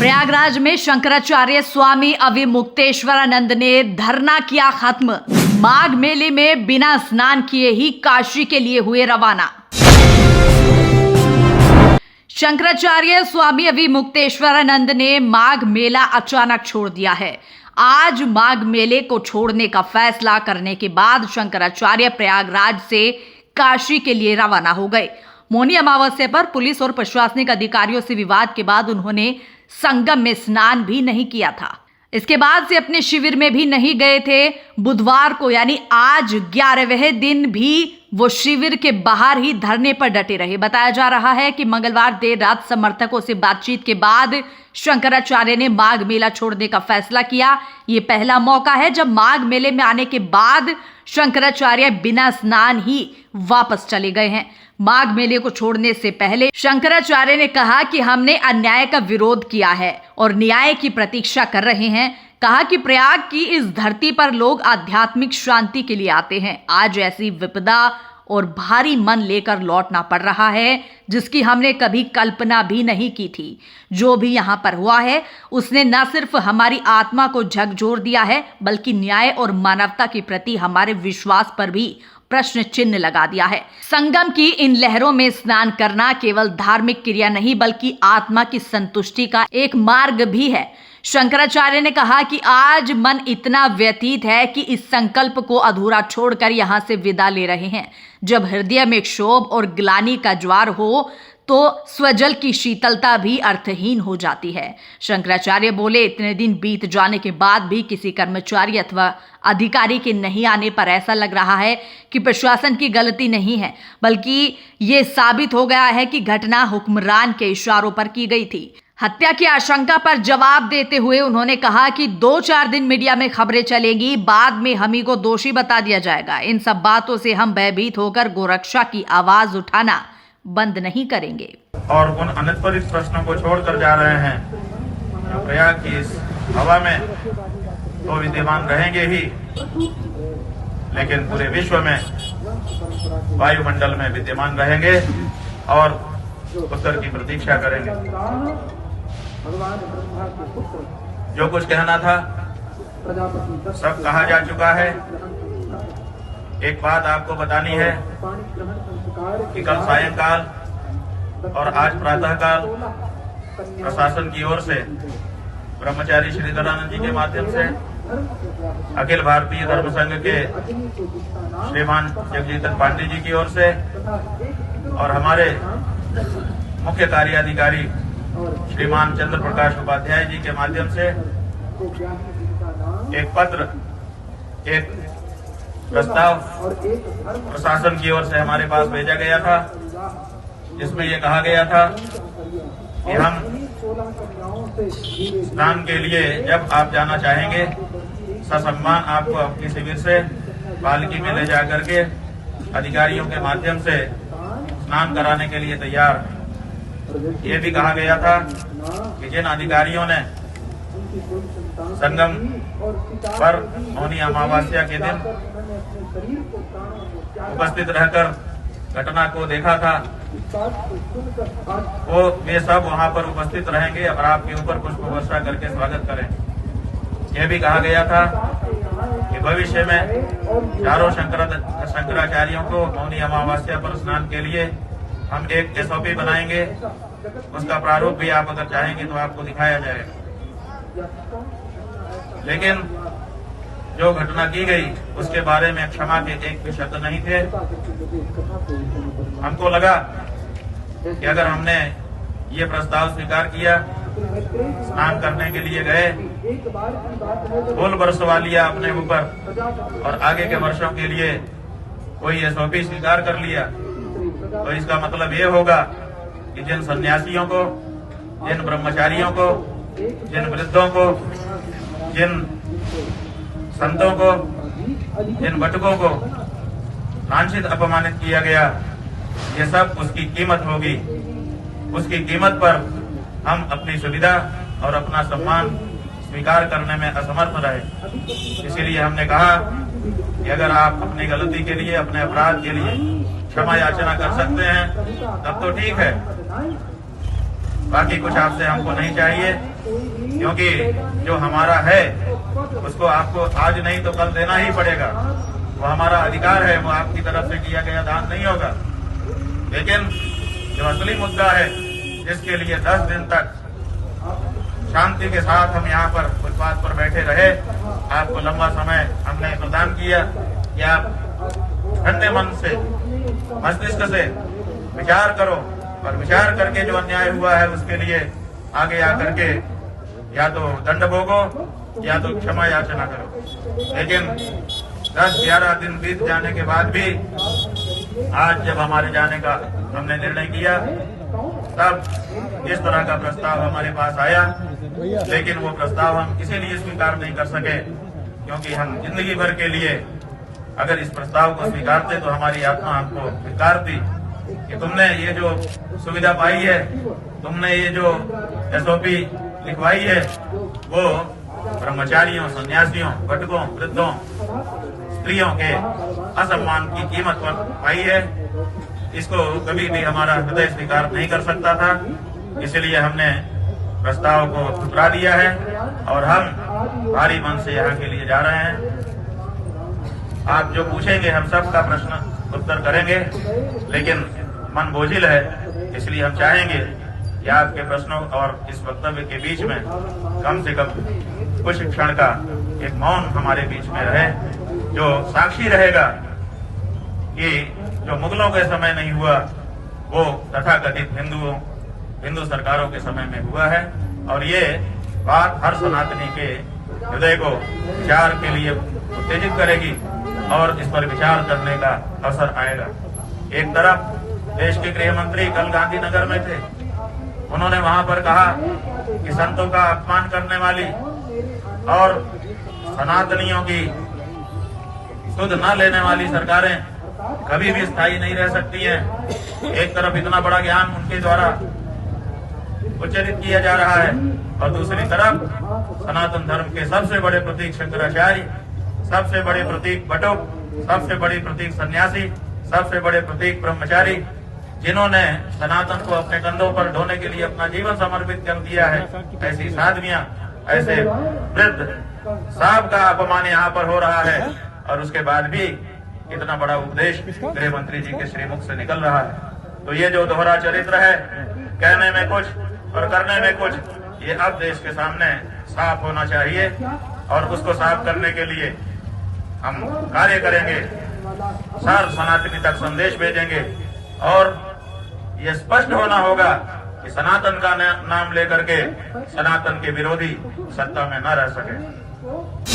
प्रयागराज में शंकराचार्य स्वामी अविमुक्तेश्वरानंद ने धरना किया खत्म। माघ मेले में बिना स्नान किए ही काशी के लिए हुए रवाना। शंकराचार्य स्वामी अविमुक्तेश्वरानंद ने माघ मेला अचानक छोड़ दिया है। आज माघ मेले को छोड़ने का फैसला करने के बाद शंकराचार्य प्रयागराज से काशी के लिए रवाना हो गए। मौनी अमावस्या पर पुलिस और प्रशासनिक अधिकारियों से विवाद के बाद उन्होंने संगम में स्नान भी नहीं किया था। इसके बाद से अपने शिविर में भी नहीं गए थे। बुधवार को यानी आज 11वें दिन भी वो शिविर के बाहर ही धरने पर डटे रहे। बताया जा रहा है कि मंगलवार देर रात समर्थकों से बातचीत के बाद शंकराचार्य ने माघ मेला छोड़ने का फैसला किया। ये पहला मौका है जब माघ मेले में आने के बाद शंकराचार्य बिना स्नान ही वापस चले गए हैं। माघ मेले को छोड़ने से पहले शंकराचार्य ने कहा कि हमने अन्याय का विरोध किया है और न्याय की प्रतीक्षा कर रहे हैं। कहा कि प्रयाग की इस धरती पर लोग आध्यात्मिक शांति के लिए आते हैं। आज ऐसी विपदा और भारी मन लेकर लौटना पड़ रहा है जिसकी हमने कभी कल्पना भी नहीं की थी। जो भी यहाँ पर हुआ है उसने न सिर्फ हमारी आत्मा को झकझोर दिया है बल्कि न्याय और मानवता के प्रति हमारे विश्वास पर भी प्रश्न चिन्ह लगा दिया है। संगम की इन लहरों में स्नान करना केवल धार्मिक क्रिया नहीं बल्कि आत्मा की संतुष्टि का एक मार्ग भी है। शंकराचार्य ने कहा कि आज मन इतना व्यतीत है कि इस संकल्प को अधूरा छोड़कर यहां से विदा ले रहे हैं। जब हृदय में क्षोभ और ग्लानि का ज्वार हो तो स्वजल की शीतलता भी अर्थहीन हो जाती है। शंकराचार्य बोले, इतने दिन बीत जाने के बाद भी किसी कर्मचारी अथवा अधिकारी के नहीं आने पर ऐसा लग रहा है कि प्रशासन की गलती नहीं है बल्कि ये साबित हो गया है कि घटना हुक्मरान के इशारों पर की गई थी। हत्या की आशंका पर जवाब देते हुए उन्होंने कहा कि 2-4 दिन मीडिया में खबरें चलेंगी, बाद में हम ही को दोषी बता दिया जाएगा। इन सब बातों से हम भयभीत होकर गोरक्षा की आवाज उठाना बंद नहीं करेंगे। और उन अनंतपरित प्रश्नों को छोड़कर जा रहे हैं। जो प्रयाग की इस हवा में तो विद्यमान रहेंगे ही, लेकिन पूरे विश्व में वायुमंडल में विद्यमान रहेंगे और उत्तर की प्रतीक्षा करेंगे। जो कुछ कहना था सब कहा जा चुका है। एक बात आपको बतानी है कि कल सायंकाल और आज प्रातःकाल प्रशासन की ओर से ब्रह्मचारी श्रीधरानंद जी के माध्यम से अखिल भारतीय धर्म संघ के श्रीमान जगजीतन पांडे जी की ओर से और हमारे मुख्य कार्याधिकारी श्रीमान चंद्र प्रकाश उपाध्याय जी के माध्यम से एक पत्र, एक प्रस्ताव प्रशासन की ओर से हमारे पास भेजा गया था, जिसमें यह कहा गया था कि हम स्नान के लिए जब आप जाना चाहेंगे ससम्मान आपको अपनी शिविर से पालकी में ले जाकर के अधिकारियों के माध्यम से स्नान कराने के लिए तैयार। ये भी कहा गया था कि जिन अधिकारियों ने संगम पर मौनी अमावस्या के दिन उपस्थित रहकर घटना को देखा था वो वे सब वहां पर उपस्थित रहेंगे और आपके ऊपर पुष्प वर्षा करके स्वागत करें। यह भी कहा गया था कि भविष्य में चारों शंकराचार्यों को मौनी अमावस्या पर स्नान के लिए हम एक SOP बनाएंगे। उसका प्रारूप भी आप अगर चाहेंगे तो आपको दिखाया जाएगा। लेकिन जो घटना की गई उसके बारे में क्षमा के एक भी शब्द नहीं थे। हमको लगा कि अगर हमने ये प्रस्ताव स्वीकार किया, स्नान करने के लिए गए, फूल बरसवा लिया अपने ऊपर और आगे के वर्षों के लिए कोई SOP स्वीकार कर लिया, तो इसका मतलब ये होगा कि जिन सन्यासियों को, जिन ब्रह्मचारियों को, जिन वृद्धों को, जिन संतों को, जिन भटकों को लांछित अपमानित किया गया, ये सब उसकी कीमत होगी। उसकी कीमत पर हम अपनी सुविधा और अपना सम्मान स्वीकार करने में असमर्थ रहे। इसीलिए हमने कहा कि अगर आप अपनी गलती के लिए, अपने अपराध के लिए क्षमा याचना कर सकते हैं तब तो ठीक है, बाकी कुछ आपसे हमको नहीं चाहिए, क्योंकि जो हमारा है उसको आपको आज नहीं तो कल देना ही पड़ेगा। वो हमारा अधिकार है, वो आपकी तरफ से किया गया दान नहीं होगा। लेकिन जो असली मुद्दा है, जिसके लिए 10 दिन तक शांति के साथ हम यहाँ पर फुटपाथ पर बैठे रहे, आपको लंबा समय हमने प्रदान किया कि आप ठंडे मन से, मस्तिष्क से विचार करो और विचार करके जो अन्याय हुआ है उसके लिए आगे आकर के या तो दंड भोगो या तो क्षमा याचना करो। लेकिन 10-11 दिन बीत जाने के बाद भी आज जब हमारे जाने का हमने निर्णय किया, तब इस तरह का प्रस्ताव हमारे पास आया। लेकिन वो प्रस्ताव हम इसीलिए स्वीकार नहीं कर सके क्योंकि हम जिंदगी भर के लिए अगर इस प्रस्ताव को स्वीकारते तो हमारी आत्मा हमको स्वीकारती कि तुमने ये जो सुविधा पाई है, तुमने ये जो SOP लिखवाई है, वो ब्रह्मचारियों, सन्यासियों, भटकों, वृद्धों, स्त्रियों के असम्मान की कीमत पर पाई है। इसको कभी भी हमारा हृदय स्वीकार नहीं कर सकता था, इसलिए हमने प्रस्ताव को ठुकरा दिया है और हम भारी मन से यहाँ के लिए जा रहे हैं। आप जो पूछेंगे हम सबका प्रश्न उत्तर करेंगे, लेकिन मन बोझिल है, इसलिए हम चाहेंगे कि आपके प्रश्नों और इस वक्तव्य के बीच में कम से कम कुछ क्षण का एक मौन हमारे बीच में रहे, जो साक्षी रहेगा कि जो मुगलों के समय नहीं हुआ वो तथाकथित हिंदू सरकारों के समय में हुआ है। और ये बात हर सनातनी के हृदय को विचार के लिए उत्तेजित करेगी और इस पर विचार करने का अवसर आएगा। एक तरफ देश के गृह मंत्री कल गांधीनगर में थे, उन्होंने वहां पर कहा कि संतों का अपमान करने वाली और सनातनियों की सुध न लेने वाली सरकारें कभी भी स्थायी नहीं रह सकती हैं। एक तरफ इतना बड़ा ज्ञान उनके द्वारा उच्चारित किया जा रहा है और दूसरी तरफ सनातन धर्म के सबसे बड़े प्रतीक शंकराचार्य, सबसे बड़े प्रतीक बटुक, सबसे बड़े प्रतीक सन्यासी, सबसे बड़े प्रतीक ब्रह्मचारी, जिन्होंने सनातन को अपने कंधों पर ढोने के लिए अपना जीवन समर्पित कर दिया है, ऐसी साधवियां, ऐसे वृद्ध साहब का अपमान यहाँ पर हो रहा है और उसके बाद भी इतना बड़ा उपदेश गृह मंत्री जी के श्रीमुख से निकल रहा है। तो ये जो दोहरा चरित्र है, कहने में कुछ और करने में कुछ, ये अब देश के सामने साफ होना चाहिए और उसको साफ करने के लिए हम कार्य करेंगे, सर्व सनातनी तक संदेश भेजेंगे और ये स्पष्ट होना होगा कि सनातन का नाम लेकर के सनातन के विरोधी सत्ता में न रह सके।